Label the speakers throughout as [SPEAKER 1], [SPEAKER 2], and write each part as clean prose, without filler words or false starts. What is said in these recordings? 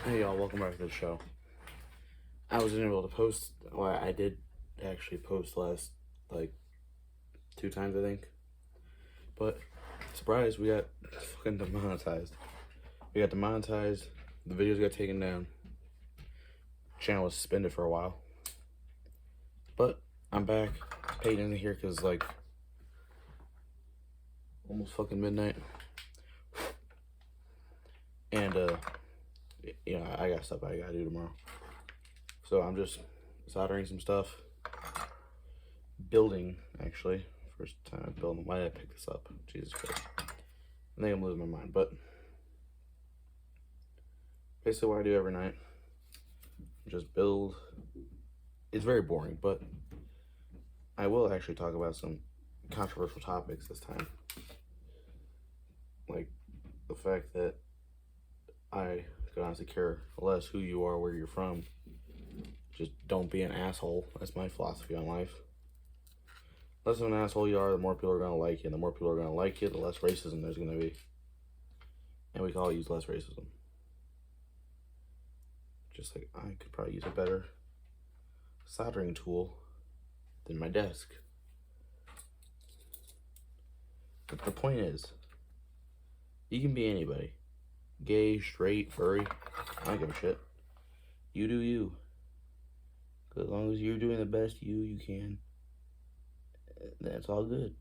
[SPEAKER 1] Hey y'all, welcome back to the show. I wasn't able to post, well, I did actually post last, like, 2 times, I think. But, surprise, we got fucking demonetized. We got demonetized, the videos got taken down. Channel was suspended for a while. But, I'm back. Peyton isn't here because, like, almost fucking midnight. And, I got stuff I gotta do tomorrow. So I'm just soldering some stuff. Building, actually. First time I'm building. Why did I pick this up? Jesus Christ. I think I'm losing my mind. But basically what I do every night, just build. It's very boring, but I will actually talk about some controversial topics this time. Like the fact that I could honestly care less who you are, where you're from. Just don't be an asshole. That's my philosophy on life. Less of an asshole you are, the more people are going to like you. And the more people are going to like you, the less racism there's going to be. And we can all use less racism. Just like I could probably use a better soldering tool than my desk. But the point is, you can be anybody. Gay, straight, furry. I don't give a shit. You do you. As long as you're doing the best you can, that's all good.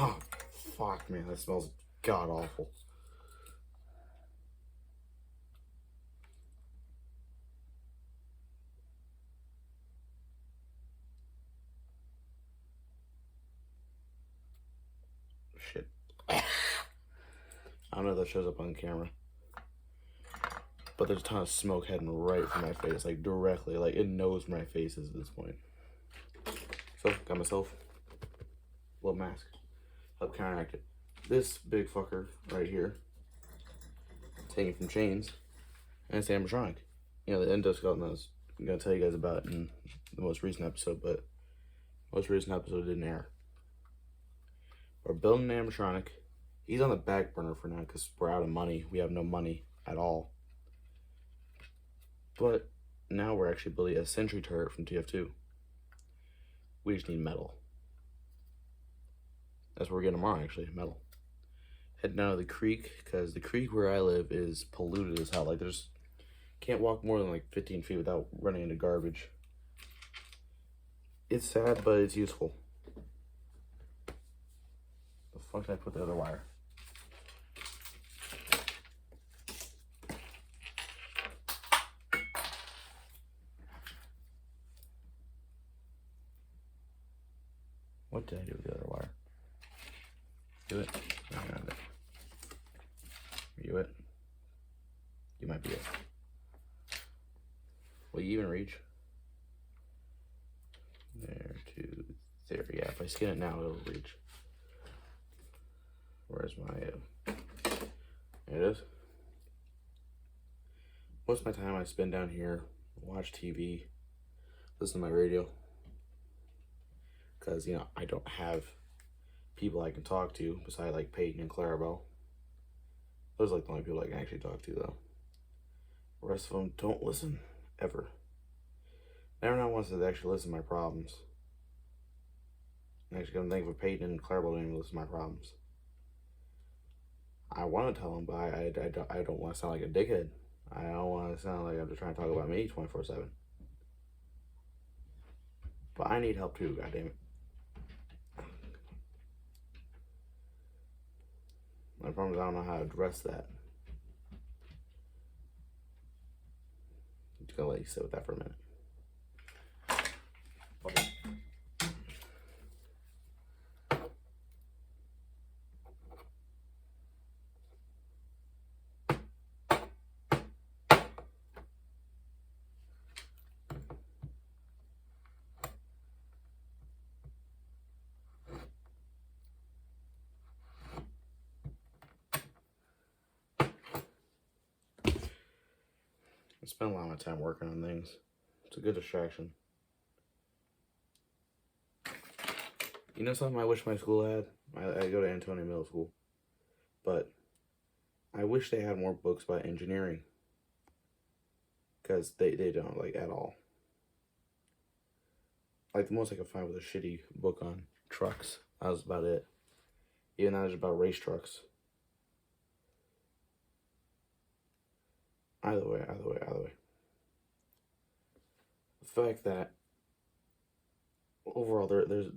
[SPEAKER 1] Oh, fuck, man, that smells god awful. Shit. I don't know if that shows up on camera, but there's a ton of smoke heading right from my face, like directly, like it knows where my face is at this point. So, got myself a little mask, help counteract it. This big fucker right here, it's hanging from chains, and it's animatronic. You know, the endoskeleton I was gonna tell you guys about in the most recent episode, but most recent episode didn't air. We're building an animatronic. He's on the back burner for now because we're out of money. We have no money at all. But now we're actually building a sentry turret from TF2. We just need metal. That's what we're getting tomorrow, actually, metal. Heading down to the creek, because the creek where I live is polluted as hell. Like, can't walk more than like 15 feet without running into garbage. It's sad, but it's useful. The fuck did I put the other wire? What did I do with the other wire? Do it. No, I got it. Are you it? You might be it. Will you even reach? There to there. Yeah, if I skin it now, it'll reach. Where's my... There it is. Most of my time I spend down here, watch TV, listen to my radio. Because, you know, I don't have people I can talk to besides like Peyton and Clarabelle. Those are like the only people I can actually talk to, though. The rest of them don't listen, ever. Never not once did they actually listen to my problems. I'm actually gonna thank for Peyton and Clarabelle didn't even listen to my problems. I want to tell them, but I don't want to sound like a dickhead. I don't want to sound like I'm just trying to talk about me 24/7. But I need help too, goddammit. My problem is I don't know how to address that. I'm just gonna let you sit with that for a minute. Okay. I spend a lot of my time working on things. It's a good distraction. You know something I wish my school had? I go to Antonia Middle School, but I wish they had more books about engineering. Because they don't, like, at all. Like, the most I could find was a shitty book on trucks. That was about it. Even that was about race trucks. Either way. The fact that overall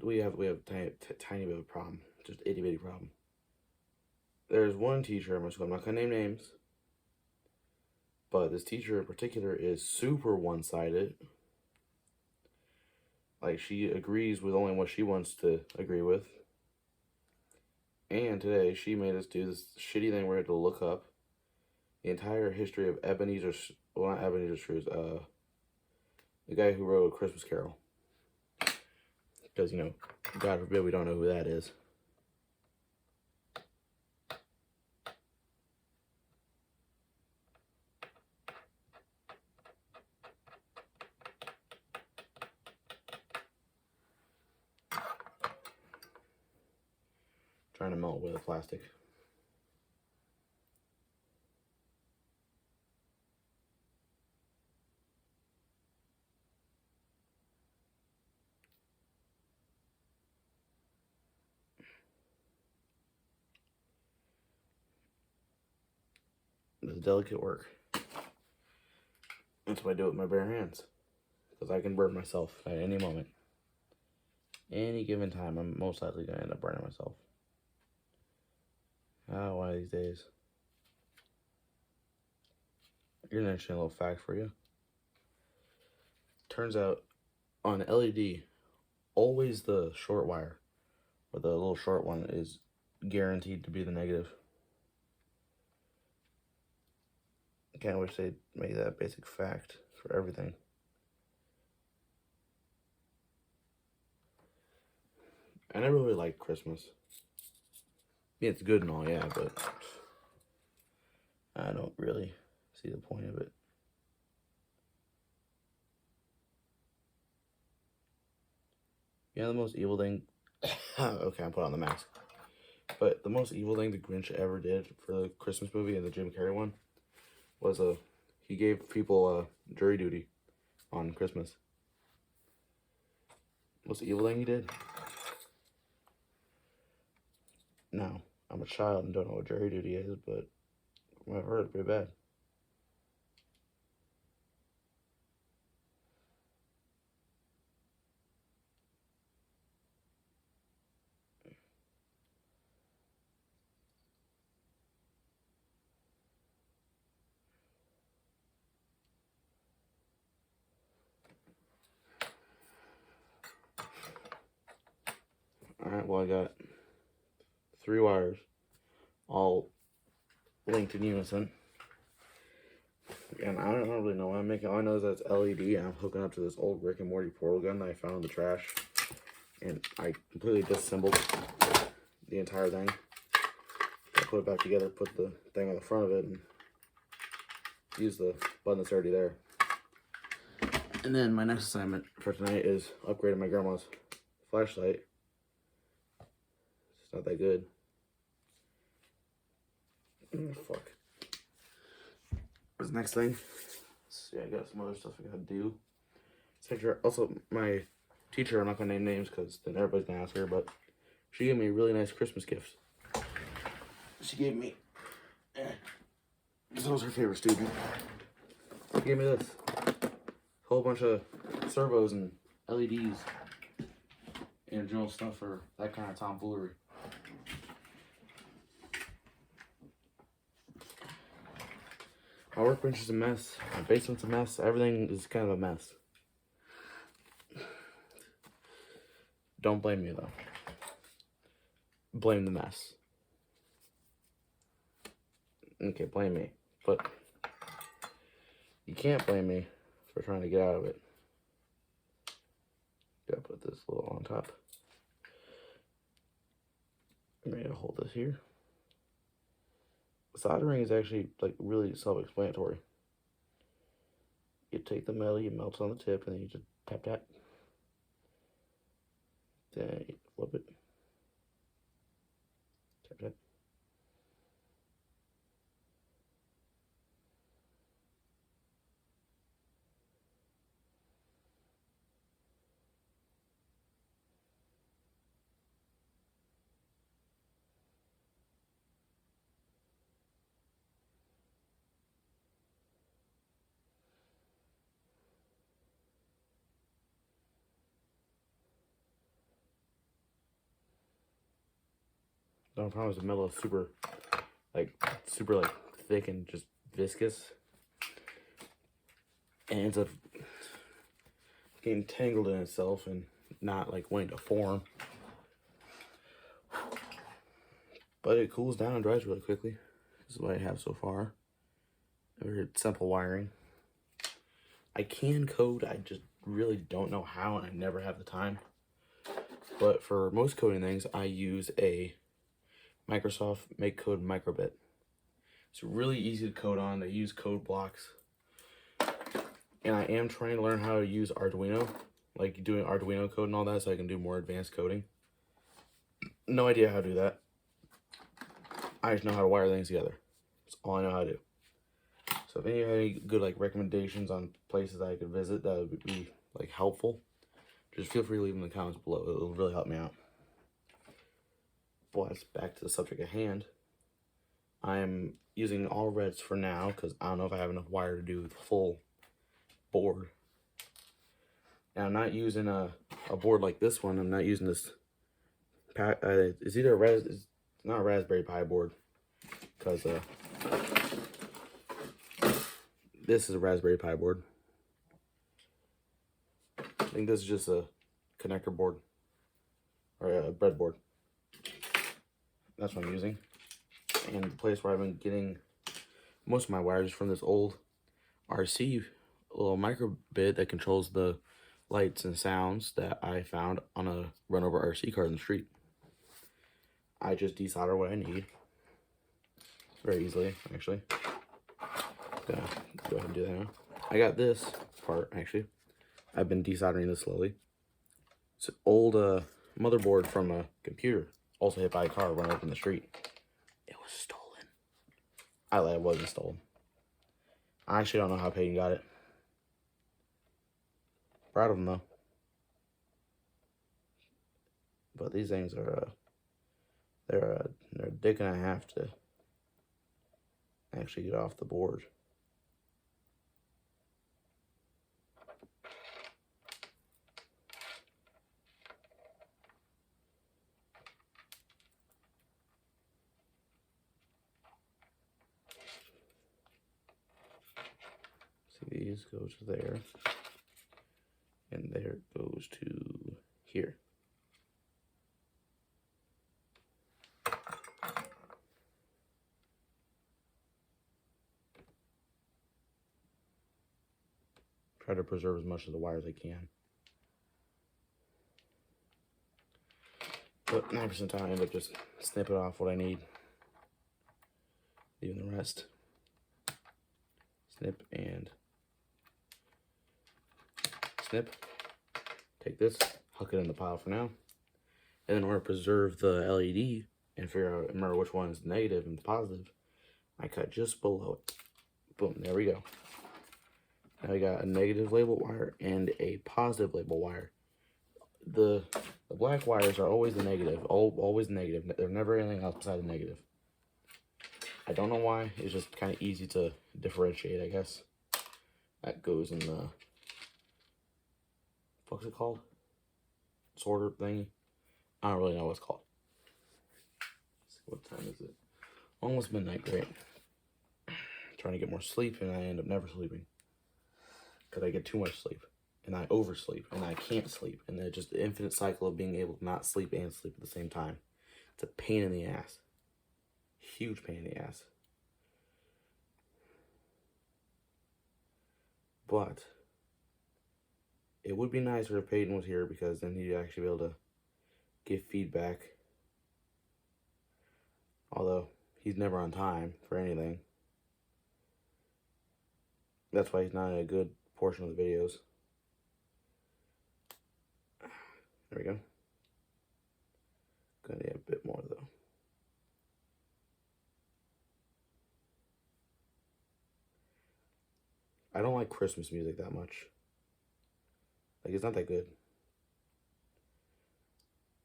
[SPEAKER 1] we have tiny bit of a problem, just itty bitty problem. There's one teacher in my school. I'm not gonna name names, but this teacher in particular is super one-sided. Like, she agrees with only what she wants to agree with. And today she made us do this shitty thing where we had to look up the entire history of Ebenezer, well, not Ebenezer Scrooge, the guy who wrote A Christmas Carol. Because, you know, God forbid we don't know who that is. Trying to melt away the plastic. It's delicate work. That's why I do it with my bare hands. Because I can burn myself at any moment. Any given time, I'm most likely going to end up burning myself. One of these days. Here's an interesting little fact for you. Turns out, on LED, always the short wire, or the little short one, is guaranteed to be the negative. I can't wish they'd make that a basic fact for everything. I never really liked Christmas. Yeah, it's good and all, yeah, but I don't really see the point of it. You know the most evil thing? Okay, I'm putting on the mask. But the most evil thing the Grinch ever did for the Christmas movie and the Jim Carrey one was he gave people jury duty on Christmas. Most evil thing he did? Now, I'm a child and don't know what jury duty is, but I've heard it's pretty bad. Alright, well, I got 3 wires, all linked in unison. And I don't really know what I'm making. All I know is that it's LED, and I'm hooking up to this old Rick and Morty portal gun that I found in the trash. And I completely disassembled the entire thing. I put it back together, put the thing on the front of it, and use the button that's already there. And then my next assignment for tonight is upgrading my grandma's flashlight. It's not that good. Fuck. What's the next thing? See, I got some other stuff I gotta do. Also, my teacher, I'm not gonna name names because then everybody's gonna ask her, but she gave me a really nice Christmas gift. She gave me, because I was her favorite student. She gave me this. A whole bunch of servos and LEDs and general stuff for that kind of tomfoolery. My workbench is a mess. My basement's a mess. Everything is kind of a mess. Don't blame me, though. Blame the mess. Okay, blame me. But you can't blame me for trying to get out of it. Gotta put this a little on top. I'm gonna hold this here. Soldering is actually like really self-explanatory. You take the metal, you melt it on the tip, and then you just tap tap. Then you flip it. Tap tap. The problem is the metal is super like thick and just viscous, and ends up getting tangled in itself and not like wanting to form. But it cools down and dries really quickly. This is what I have so far. Very simple wiring. I can code, I just really don't know how, and I never have the time. But for most coding things, I use a Microsoft MakeCode Microbit. It's really easy to code on. They use code blocks. And I am trying to learn how to use Arduino, like doing Arduino code and all that, so I can do more advanced coding. No idea how to do that. I just know how to wire things together. That's all I know how to do. So if any have any good like recommendations on places I could visit that would be like helpful, just feel free to leave them in the comments below. It'll really help me out. But back to the subject at hand. I'm using all reds for now because I don't know if I have enough wire to do the full board. And I'm not using a board like this one. I'm not using this. It's either it's not a Raspberry Pi board because this is a Raspberry Pi board. I think this is just a connector board or a breadboard. That's what I'm using. And the place where I've been getting most of my wires from this old RC little microbit that controls the lights and sounds that I found on a run over RC car in the street. I just desolder what I need very easily, actually. Gonna go ahead and do that now. I got this part, actually. I've been desoldering this slowly. It's an old motherboard from a computer, also hit by a car run over in the street. It was stolen. I lied, it wasn't stolen. I actually don't know how Peyton got it. Proud of him though. But these things are they're a dick and a half to actually get off the board. See, these go to there, and there goes to here. Try to preserve as much of the wire as I can. But 9% of the time I end up just snipping off what I need. Leaving the rest. Snip and snip. Take this, hook it in the pile for now. And then in order to preserve the LED and remember which one is negative and positive, I cut just below it. Boom, there we go. Now we got a negative label wire and a positive label wire. The black wires are always the negative, always negative. They're never anything else besides the negative. I don't know why. It's just kind of easy to differentiate, I guess. That goes in the, what's it called? Sorter thingy. I don't really know what it's called. Let's see, what time is it? Almost midnight, great. Trying to get more sleep and I end up never sleeping. Because I get too much sleep. And I oversleep. And I can't sleep. And then just the infinite cycle of being able to not sleep and sleep at the same time. It's a pain in the ass. Huge pain in the ass. But it would be nicer if Peyton was here because then he'd actually be able to give feedback. Although he's never on time for anything. That's why he's not in a good portion of the videos. There we go. Gonna need a bit more though. I don't like Christmas music that much. Like, it's not that good.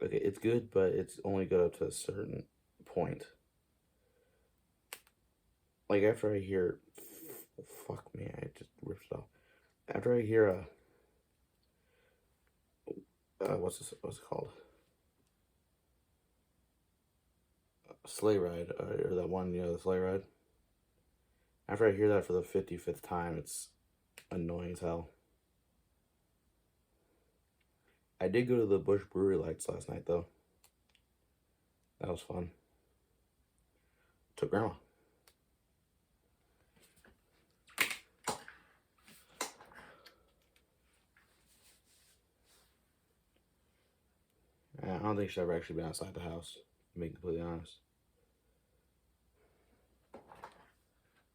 [SPEAKER 1] Okay, it's good, but it's only good up to a certain point. Like, after I hear... Fuck me, I just ripped it off. After I hear what's it called? sleigh ride, or that one, the sleigh ride. After I hear that for the 55th time, it's annoying as hell. I did go to the Bush Brewery lights last night, though. That was fun. Took Grandma. I don't think she's ever actually been outside the house, to be completely honest.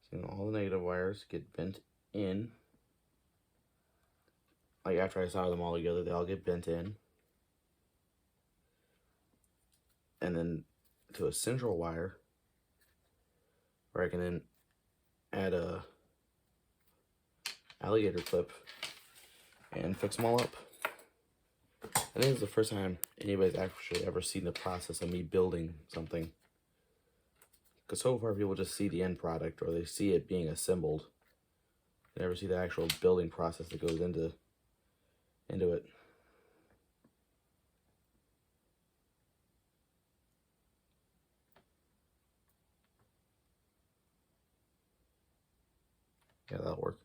[SPEAKER 1] So, all the negative wires get bent in. Like, after I solder them all together, they all get bent in. And then to a central wire, where I can then add a alligator clip and fix them all up. I think it's the first time anybody's actually ever seen the process of me building something. Because so far people just see the end product, or they see it being assembled. They never see the actual building process that goes into it. Yeah, that'll work.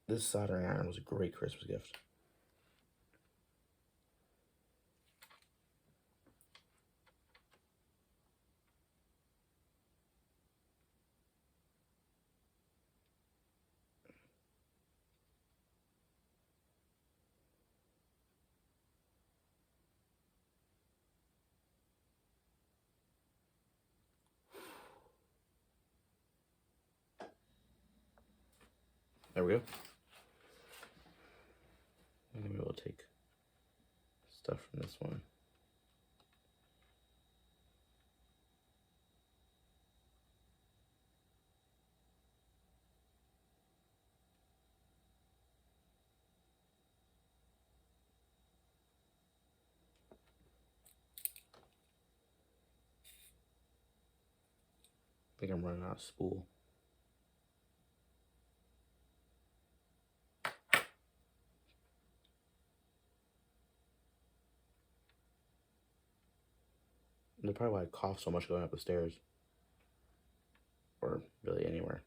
[SPEAKER 1] This soldering iron was a great Christmas gift. There we go. And then we'll take stuff from this one. I think I'm running out of spool. And that's probably why I cough so much going up the stairs. Or really anywhere.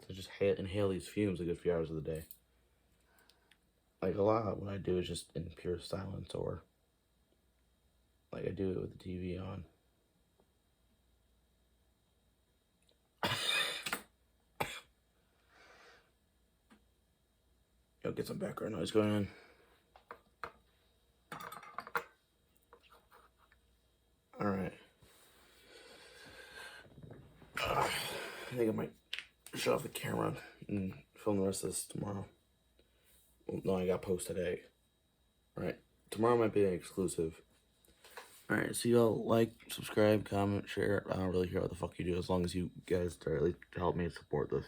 [SPEAKER 1] So just inhale these fumes a good few hours of the day. Like, a lot of what I do is just in pure silence, or like I do it with the TV on. You'll get some background noise going on. Alright. I think I might shut off the camera and film the rest of this tomorrow. Well, no, I got post today. Alright. Tomorrow might be an exclusive. Alright, so y'all like, subscribe, comment, share. I don't really care what the fuck you do, as long as you guys start at least help me support this.